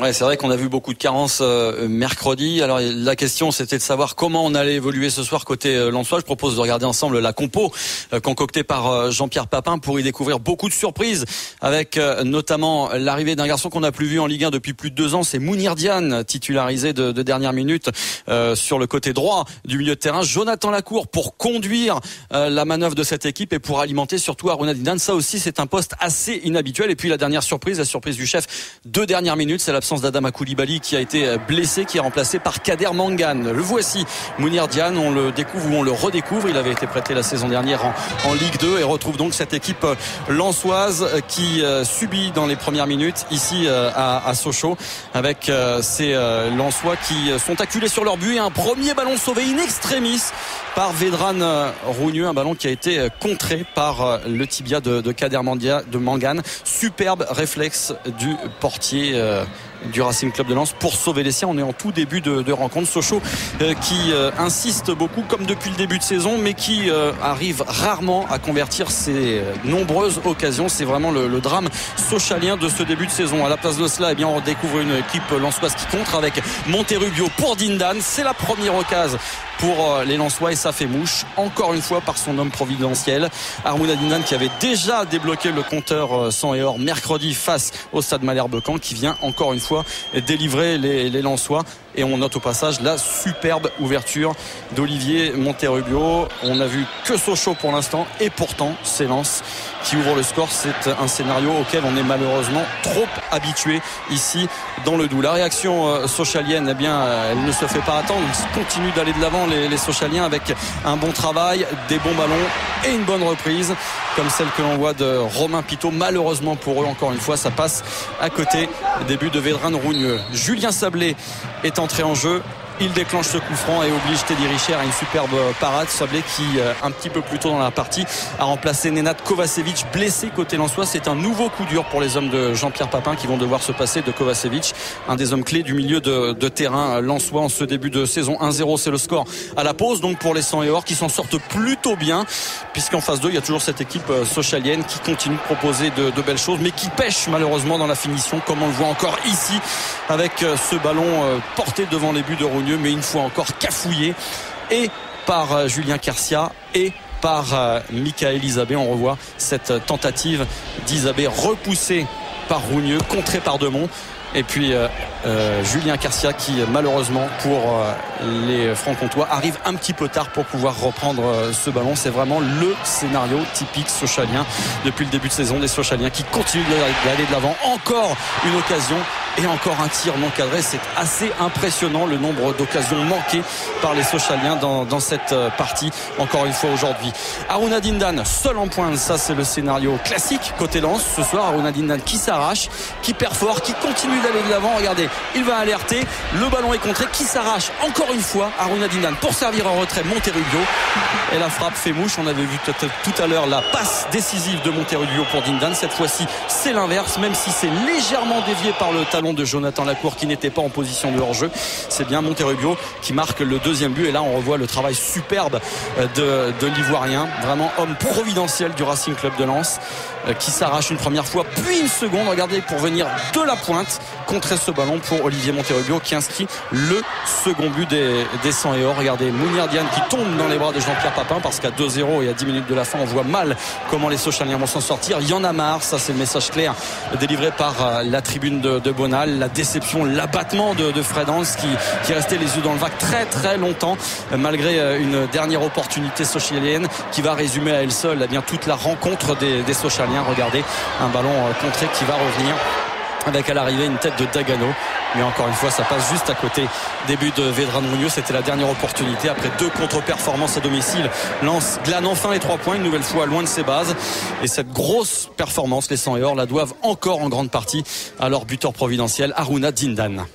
Ouais, c'est vrai qu'on a vu beaucoup de carences mercredi. Alors la question c'était de savoir comment on allait évoluer ce soir côté lensois. Je propose de regarder ensemble la compo concoctée par Jean-Pierre Papin pour y découvrir beaucoup de surprises, avec notamment l'arrivée d'un garçon qu'on n'a plus vu en Ligue 1 depuis plus de 2 ans. C'est Mounir Diane, titularisé de dernière minute sur le côté droit du milieu de terrain. Jonathan Lacour pour conduire la manœuvre de cette équipe et pour alimenter surtout Harouna Dindan. Ça aussi c'est un poste assez inhabituel. Et puis la dernière surprise, la surprise du chef de dernière minute, c'est l'absence d'Adama Koulibaly qui a été blessé, qui est remplacé par Kader Mangane. Le voici, Mounir Diane, on le découvre ou on le redécouvre. Il avait été prêté la saison dernière en Ligue 2 et retrouve donc cette équipe lensoise qui subit dans les premières minutes ici à Sochaux, avec ces lensois qui sont acculés sur leur but et un premier ballon sauvé in extremis par Vedran Rougneux, un ballon qui a été contré par le tibia de Kader Mangane. Superbe réflexe du portier du Racing Club de Lens pour sauver les siens. On est en tout début de rencontre. Sochaux qui insiste beaucoup comme depuis le début de saison, mais qui arrive rarement à convertir ses nombreuses occasions. C'est vraiment le drame sochalien de ce début de saison. À la place de cela, eh bien, on découvre une équipe lensoise qui contre avec Monterrubio pour Dindan. C'est la première occasion pour les Lensois et ça fait mouche encore une fois par son homme providentiel Harouna Dindan, qui avait déjà débloqué le compteur 100 et or mercredi face au Stade Malherbe-Caen, qui vient encore une fois délivrer les Lensois. Et on note au passage la superbe ouverture d'Olivier Monterrubio. On n'a vu que Sochaux pour l'instant et pourtant c'est Lens qui ouvre le score. C'est un scénario auquel on est malheureusement trop habitué ici dans le Doubs. La réaction sochalienne, eh bien, elle ne se fait pas attendre. Ils continuent d'aller de l'avant les Sochaliens avec un bon travail, des bons ballons et une bonne reprise comme celle que l'on voit de Romain Pitot. Malheureusement pour eux, encore une fois, ça passe à côté. Début de Vedran Rougneux. Julien Sablé est entré en jeu. Il déclenche ce coup franc et oblige Teddy Richer à une superbe parade. Sablé qui, un petit peu plus tôt dans la partie, a remplacé Nenad Kovacevic, blessé côté lensois. C'est un nouveau coup dur pour les hommes de Jean-Pierre Papin qui vont devoir se passer de Kovacevic, un des hommes clés du milieu de terrain lensois en ce début de saison. 1-0, c'est le score à la pause. Donc pour les 100 et or qui s'en sortent plutôt bien, puisqu'en phase 2, il y a toujours cette équipe sochalienne qui continue de proposer de belles choses, mais qui pêche malheureusement dans la finition, comme on le voit encore ici, avec ce ballon porté devant les buts de Rougneux, mais une fois encore cafouillé et par Julien Quercia et par Michael Isabé. On revoit cette tentative d'Isabé repoussée par Rougneux, contrée par Demont. Et puis Julien Quercia qui malheureusement pour les Franc-Comtois arrive un petit peu tard pour pouvoir reprendre ce ballon. C'est vraiment le scénario typique sochalien depuis le début de saison, des Sochaliens qui continuent d'aller de l'avant. Encore une occasion et encore un tir non cadré. C'est assez impressionnant le nombre d'occasions manquées par les Sochaliens dans cette partie encore une fois aujourd'hui. Harouna Dindan seul en pointe, ça c'est le scénario classique côté Lens ce soir. Harouna Dindan qui s'arrache, qui perd fort, qui continue d'aller de l'avant. Regardez, il va alerter, le ballon est contré, qui s'arrache encore une fois Harouna Dindan pour servir en retrait Monterrubio et la frappe fait mouche. On avait vu tout à l'heure la passe décisive de Monterrubio pour Dindan. Cette fois-ci c'est l'inverse, même si c'est légèrement dévié par le talon de Jonathan Lacour qui n'était pas en position de hors-jeu. C'est bien Monterrubio qui marque le deuxième but et là on revoit le travail superbe de l'Ivoirien, vraiment homme providentiel du Racing Club de Lens, qui s'arrache une première fois puis une seconde, regardez, pour venir de la pointe contrer ce ballon pour Olivier Monterrubio qui inscrit le second but des 100 et or. Regardez Mounir Diane qui tombe dans les bras de Jean-Pierre Papin parce qu'à 2-0 et à 10 minutes de la fin on voit mal comment les Sochaliens vont s'en sortir. Il y en a marre, ça c'est le message clair délivré par la tribune de Bonal. La déception, l'abattement de Fred Hans qui restait les yeux dans le vague très très longtemps malgré une dernière opportunité sochalienne qui va résumer à elle seule eh bien toute la rencontre des Sochaliens. Regardez, un ballon contré qui va revenir avec à l'arrivée une tête de Dagano, mais encore une fois ça passe juste à côté des buts de Vedran Rougneux. C'était la dernière opportunité après 2 contre-performances à domicile. Lens glane enfin les 3 points, une nouvelle fois loin de ses bases, et cette grosse performance, les 100 et or la doivent encore en grande partie à leur buteur providentiel Harouna Dindan.